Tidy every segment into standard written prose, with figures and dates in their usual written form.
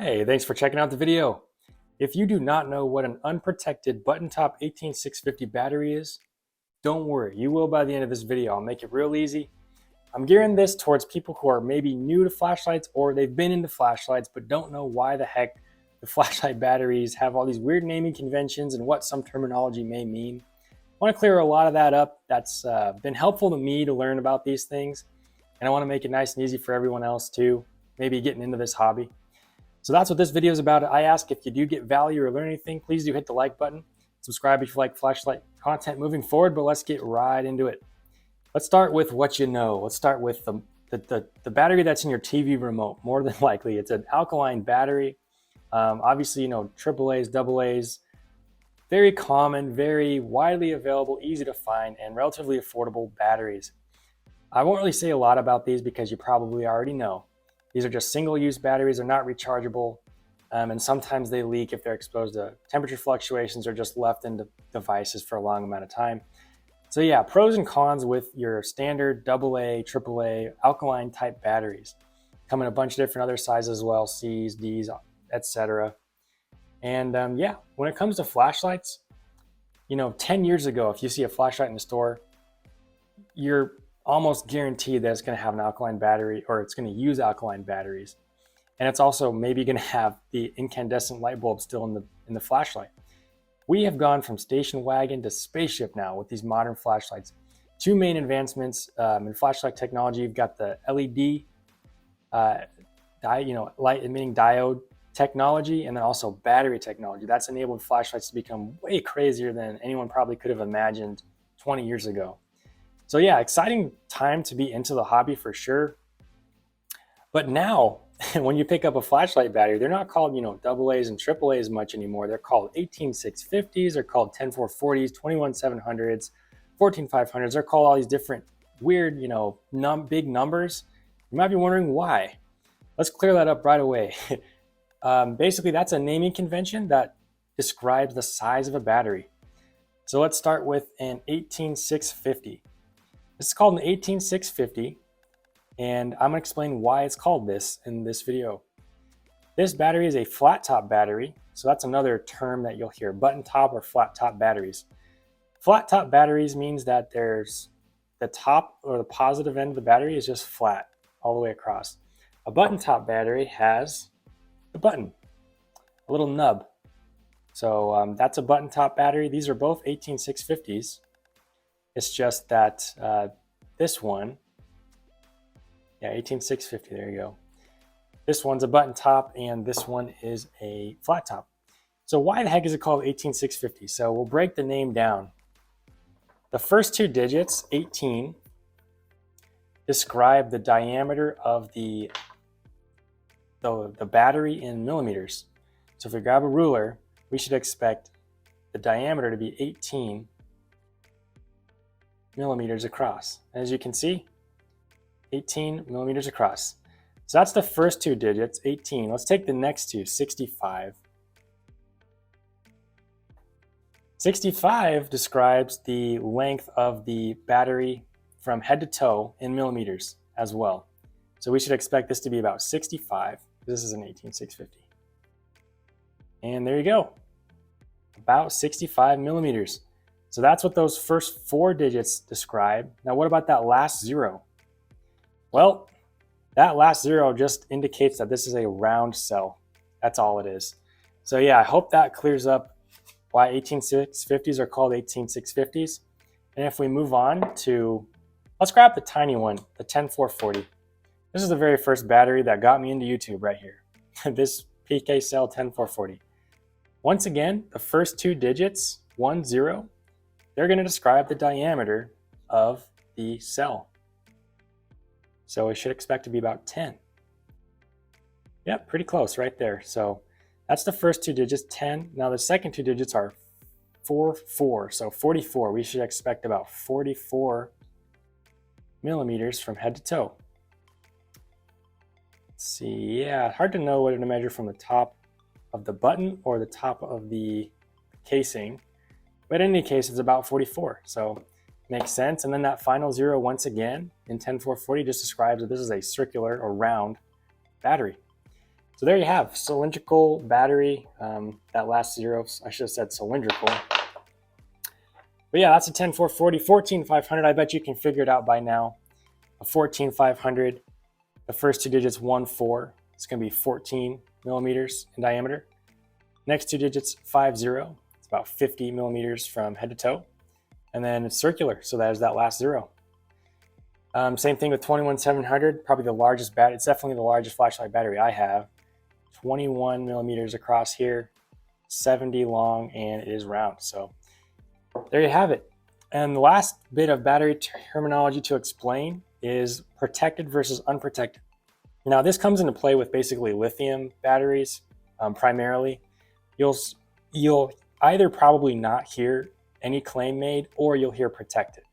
Hey, thanks for checking out the video. If you do not know what an unprotected button-top 18650 battery is, don't worry, you will by the end of this video. I'll make it real easy. I'm gearing this towards people who are maybe new to flashlights or they've been into flashlights but don't know why the heck the flashlight batteries have all these weird naming conventions and what some terminology may mean. I want to clear a lot of that up. That's been helpful to me to learn about these things, and I want to make it nice and easy for everyone else too, maybe getting into this hobby. So that's what this video is about. I ask if you do get value or learn anything, please do hit the like button. Subscribe if you like flashlight content moving forward, but let's get right into it. Let's start with what you know. Let's start with the battery that's in your TV remote. More than likely, it's an alkaline battery. Obviously, you know, AAAs, AA's, very common, very widely available, easy to find, and relatively affordable batteries. I won't really say a lot about these because you probably already know. These are just single-use batteries. They're not rechargeable, and sometimes they leak if they're exposed to temperature fluctuations or just left in devices for a long amount of time. So yeah, pros and cons with your standard AA, AAA, alkaline type batteries. Come in a bunch of different other sizes as well, C's, D's, etc. And yeah, when it comes to flashlights, you know, 10 years ago, if you see a flashlight in the store, you're almost guaranteed that it's going to have an alkaline battery or it's going to use alkaline batteries. And it's also maybe going to have the incandescent light bulb still in the flashlight. We have gone from station wagon to spaceship now with these modern flashlights. Two main advancements in flashlight technology. You've got the LED, light emitting diode technology, and then also battery technology. That's enabled flashlights to become way crazier than anyone probably could have imagined 20 years ago. So yeah, exciting time to be into the hobby for sure. But now, when you pick up a flashlight battery, they're not called, you know, AA's and AAA's much anymore. They're called 18650s, they're called 10440s, 21700s, 14500s. They're called all these different weird, you know, big numbers. You might be wondering why. Let's clear that up right away. Basically, that's a naming convention that describes the size of a battery. So let's start with an 18650. This is called an 18650, and I'm going to explain why it's called this in this video. This battery is a flat top battery, so that's another term that you'll hear, button top or flat top batteries. Flat top batteries means that there's the top or the positive end of the battery is just flat all the way across. A button top battery has a button, a little nub. So that's a button top battery. These are both 18650s. It's just that this one, yeah, 18650, there you go. This one's a button top and this one is a flat top. So why the heck is it called 18650? So we'll break the name down. The first two digits, 18, describe the diameter of the battery in millimeters. So if we grab a ruler, we should expect the diameter to be 18 millimeters across. As you can see, 18 millimeters across. So that's the first two digits, 18. Let's take the next two, 65. 65 describes the length of the battery from head to toe in millimeters as well. So we should expect this to be about 65. This is an 18650. And there you go, about 65 millimeters. So that's what those first four digits describe. Now, what about that last zero? Well, that last zero just indicates that this is a round cell. That's all it is. So yeah, I hope that clears up why 18650s are called 18650s. And if we move on to, let's grab the tiny one, the 10440. This is the very first battery that got me into YouTube right here. This PK cell 10440. Once again, the first two digits, 10, they're going to describe the diameter of the cell. So we should expect to be about 10. Yep, pretty close right there. So that's the first two digits, 10. Now the second two digits are 44, so 44. We should expect about 44 millimeters from head to toe. Let's see, yeah, hard to know whether to measure from the top of the button or the top of the casing. But in any case, it's about 44, so makes sense. And then that final zero, once again, in 10440 just describes that this is a circular or round battery. So there you have cylindrical battery. That last zero, I should have said cylindrical. But yeah, that's a 10440, 14500. I bet you can figure it out by now. A 14500, the first two digits 14. It's going to be 14 millimeters in diameter. Next two digits 50. It's about 50 millimeters from head to toe. And then it's circular, so that is that last zero. Same thing with 21700, probably the largest battery. It's definitely the largest flashlight battery I have. 21 millimeters across here, 70 long, and it is round. So there you have it. And the last bit of battery terminology to explain is protected versus unprotected. Now this comes into play with basically lithium batteries primarily. You'll either probably not hear any claim made, or you'll hear protected.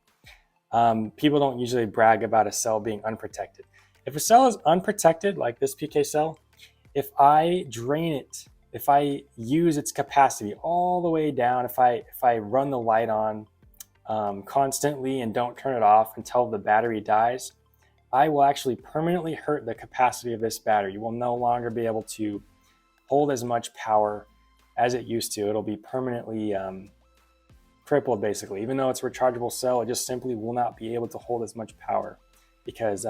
People don't usually brag about a cell being unprotected. If a cell is unprotected, like this PK cell, if I drain it, if I use its capacity all the way down, if I run the light on constantly and don't turn it off until the battery dies, I will actually permanently hurt the capacity of this battery. You will no longer be able to hold as much power as it used to. It'll be permanently crippled, basically. Even though it's a rechargeable cell, it just simply will not be able to hold as much power because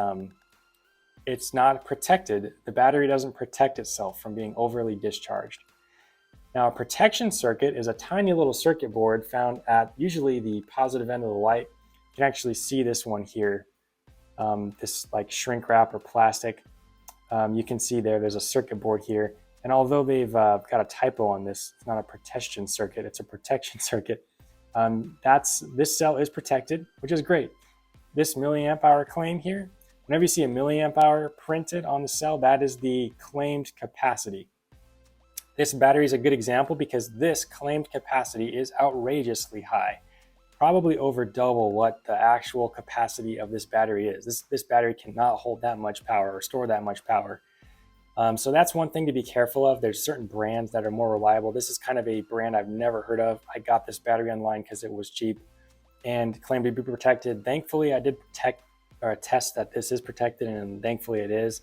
it's not protected. The battery doesn't protect itself from being overly discharged. Now, a protection circuit is a tiny little circuit board found at usually the positive end of the light. You can actually see this one here, this like shrink wrap or plastic. You can see there's a circuit board here. And although they've got a typo on this, it's not a protection circuit, it's a protection circuit. This cell is protected, which is great. This milliamp hour claim here, whenever you see a milliamp hour printed on the cell, that is the claimed capacity. This battery is a good example because this claimed capacity is outrageously high, probably over double what the actual capacity of this battery is. This battery cannot hold that much power or store that much power. So that's one thing to be careful of. There's certain brands that are more reliable. This is kind of a brand I've never heard of. I got this battery online because it was cheap and claimed to be protected. Thankfully, I did test that this is protected, and thankfully it is.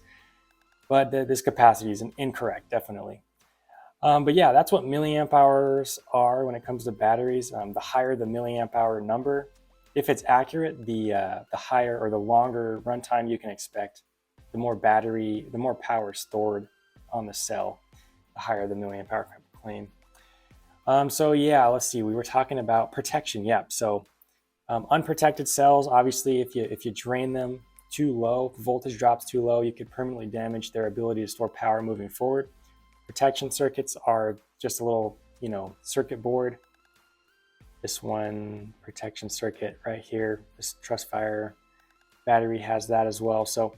But this capacity is incorrect, definitely. But yeah, that's what milliamp hours are when it comes to batteries. The higher the milliamp hour number, if it's accurate, the higher or the longer runtime you can expect. The more power stored on the cell, the higher the milliamp hour claim. So yeah, let's see. We were talking about protection. Yeah. So unprotected cells, obviously, if you drain them too low, voltage drops too low, you could permanently damage their ability to store power moving forward. Protection circuits are just a little, circuit board. This one protection circuit right here, this Trustfire battery has that as well. So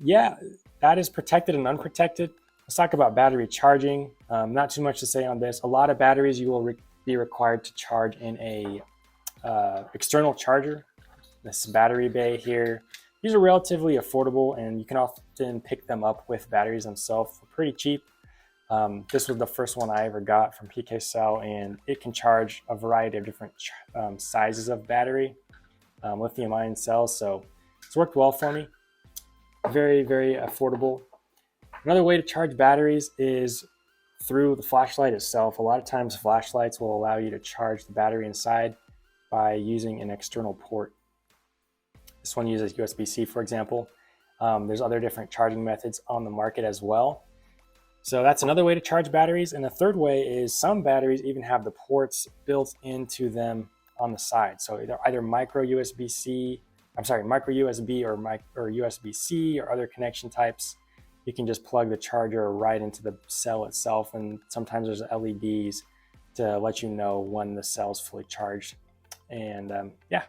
yeah, that is protected and unprotected. Let's talk about battery charging. Not too much to say on this. A lot of batteries you will be required to charge in a external charger. This battery bay here. These are relatively affordable, and you can often pick them up with batteries themselves for pretty cheap. This was the first one I ever got from PK Cell, and it can charge a variety of different sizes of battery, lithium-ion cells. So it's worked well for me. Very, very affordable. Another way to charge batteries is through the flashlight itself. A lot of times flashlights will allow you to charge the battery inside by using an external port. This one uses USB-C, for example. There's other different charging methods on the market as well. So that's another way to charge batteries. And the third way is some batteries even have the ports built into them on the side. So either micro USB or USB-C or other connection types. You can just plug the charger right into the cell itself, and sometimes there's LEDs to let you know when the cell's fully charged. And yeah,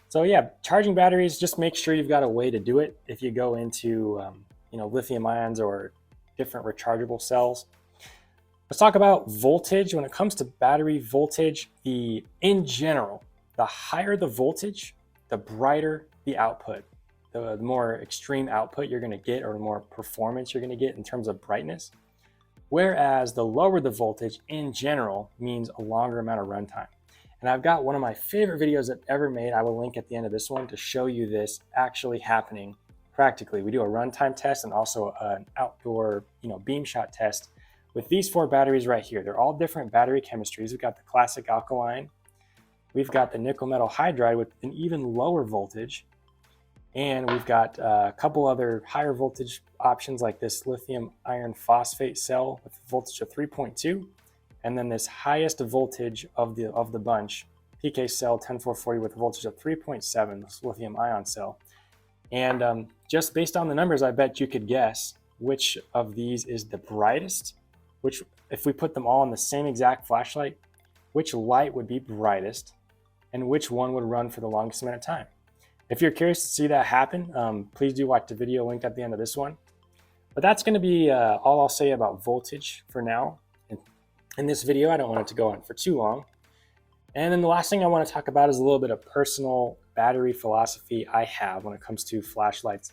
so yeah, charging batteries, just make sure you've got a way to do it if you go into lithium ions or different rechargeable cells. Let's talk about voltage. When it comes to battery voltage, in general, the higher the voltage, the brighter the output. The more extreme output you're going to get, or the more performance you're going to get in terms of brightness. Whereas the lower the voltage in general means a longer amount of runtime. And I've got one of my favorite videos I've ever made. I will link at the end of this one to show you this actually happening practically. We do a runtime test and also an outdoor, beam shot test with these 4 batteries right here. They're all different battery chemistries. We've got the classic alkaline, we've got the nickel metal hydride with an even lower voltage, and we've got a couple other higher voltage options like this lithium iron phosphate cell with a voltage of 3.2, and then this highest voltage of the bunch, PK cell 10440 with a voltage of 3.7, this lithium ion cell. And just based on the numbers, I bet you could guess which of these is the brightest, which, if we put them all in the same exact flashlight, which light would be brightest and which one would run for the longest amount of time. If you're curious to see that happen, please do watch the video linked at the end of this one. But that's going to be all I'll say about voltage for now. In this video, I don't want it to go on for too long. And then the last thing I want to talk about is a little bit of personal battery philosophy I have when it comes to flashlights.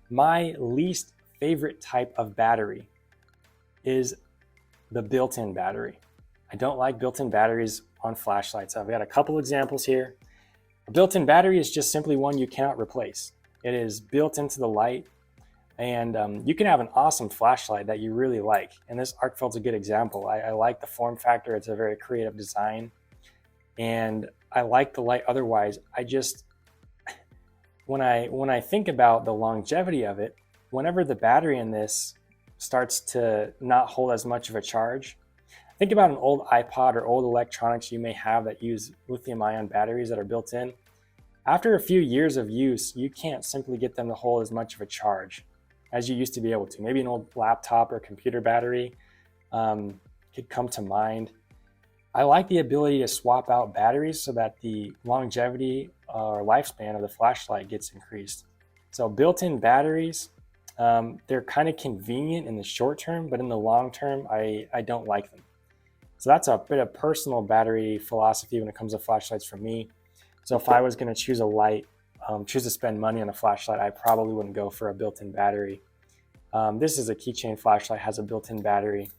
My least favorite type of battery is the built-in battery. I don't like built-in batteries on flashlights. I've got a couple examples here. A built-in battery is just simply one you cannot replace. It is built into the light, and you can have an awesome flashlight that you really like. And this arc felt's a good example. I like the form factor. It's a very creative design, and I like the light otherwise. I just, when I think about the longevity of it, whenever the battery in this starts to not hold as much of a charge, think about an old iPod or old electronics you may have that use lithium-ion batteries that are built in. After a few years of use, you can't simply get them to hold as much of a charge as you used to be able to. Maybe an old laptop or computer battery could come to mind. I like the ability to swap out batteries so that the longevity or lifespan of the flashlight gets increased. So built-in batteries, they're kind of convenient in the short term, but in the long term, I don't like them. So that's a bit of personal battery philosophy when it comes to flashlights for me. So if I was going to choose a light, choose to spend money on a flashlight, I probably wouldn't go for a built-in battery. This is a keychain flashlight, has a built-in battery.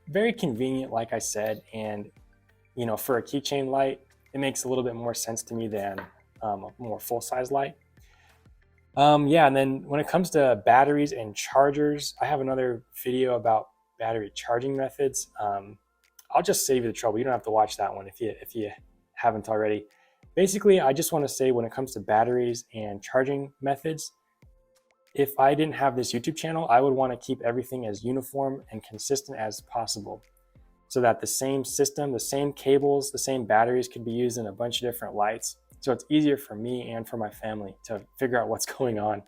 Very convenient, like I said, and for a keychain light, it makes a little bit more sense to me than a more full-size light. Yeah, and then when it comes to batteries and chargers, I have another video about battery charging methods. I'll just save you the trouble. You don't have to watch that one if you haven't already. Basically, I just want to say when it comes to batteries and charging methods, if I didn't have this YouTube channel, I would want to keep everything as uniform and consistent as possible so that the same system, the same cables, the same batteries could be used in a bunch of different lights. So it's easier for me and for my family to figure out what's going on,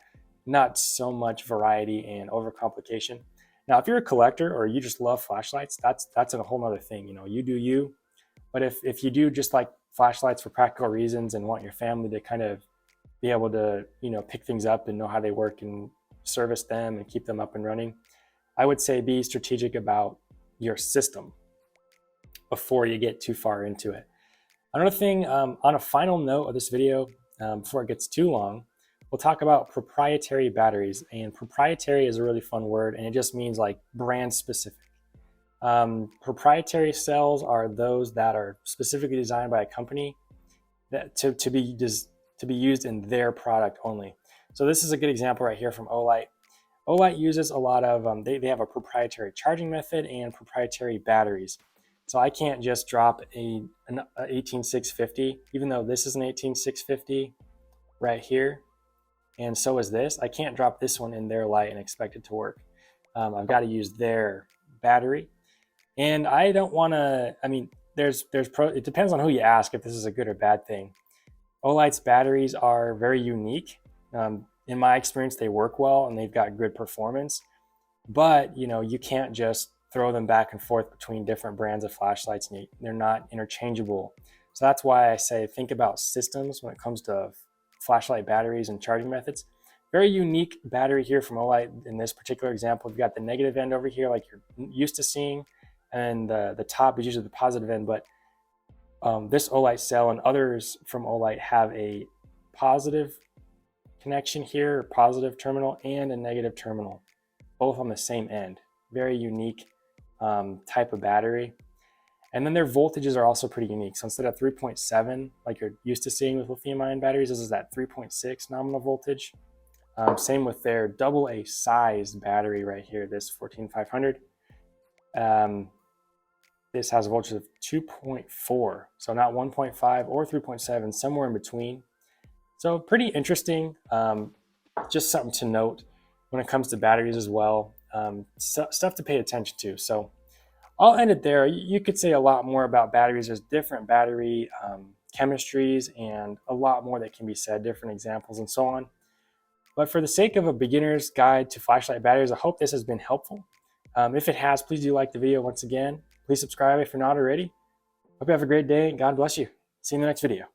not so much variety and overcomplication. Now, if you're a collector or you just love flashlights, that's a whole nother thing. You do you. But if you do just like flashlights for practical reasons and want your family to kind of be able to, pick things up and know how they work and service them and keep them up and running, I would say be strategic about your system before you get too far into it. Another thing, on a final note of this video, before it gets too long, we'll talk about proprietary batteries. And proprietary is a really fun word, and it just means like brand specific. Proprietary cells are those that are specifically designed by a company that to be used in their product only. So this is a good example right here from Olight. Olight uses a lot of, they have a proprietary charging method and proprietary batteries. So I can't just drop an 18650, even though this is an 18650 right here, and so is this. I can't drop this one in their light and expect it to work. I've got to use their battery. And I don't want to, it depends on who you ask if this is a good or bad thing. Olight's batteries are very unique. In my experience, they work well and they've got good performance, but you can't just throw them back and forth between different brands of flashlights, and they're not interchangeable. So that's why I say think about systems when it comes to flashlight batteries and charging methods. Very unique battery here from Olight. In this particular example, you've got the negative end over here like you're used to seeing, and the top is usually the positive end, but this Olight cell and others from Olight have a positive connection here, a positive terminal, and a negative terminal, both on the same end. Very unique type of battery. And then their voltages are also pretty unique. So instead of 3.7, like you're used to seeing with lithium ion batteries, this is that 3.6 nominal voltage. Same with their AA sized battery right here, this 14500. This has a voltage of 2.4, so not 1.5 or 3.7, somewhere in between. So pretty interesting. Just something to note when it comes to batteries as well. Stuff to pay attention to. So I'll end it there. You could say a lot more about batteries. There's different battery chemistries and a lot more that can be said, different examples and so on. But for the sake of a beginner's guide to flashlight batteries, I hope this has been helpful. If it has, please do like the video once again. Please subscribe if you're not already. Hope you have a great day. God bless you. See you in the next video.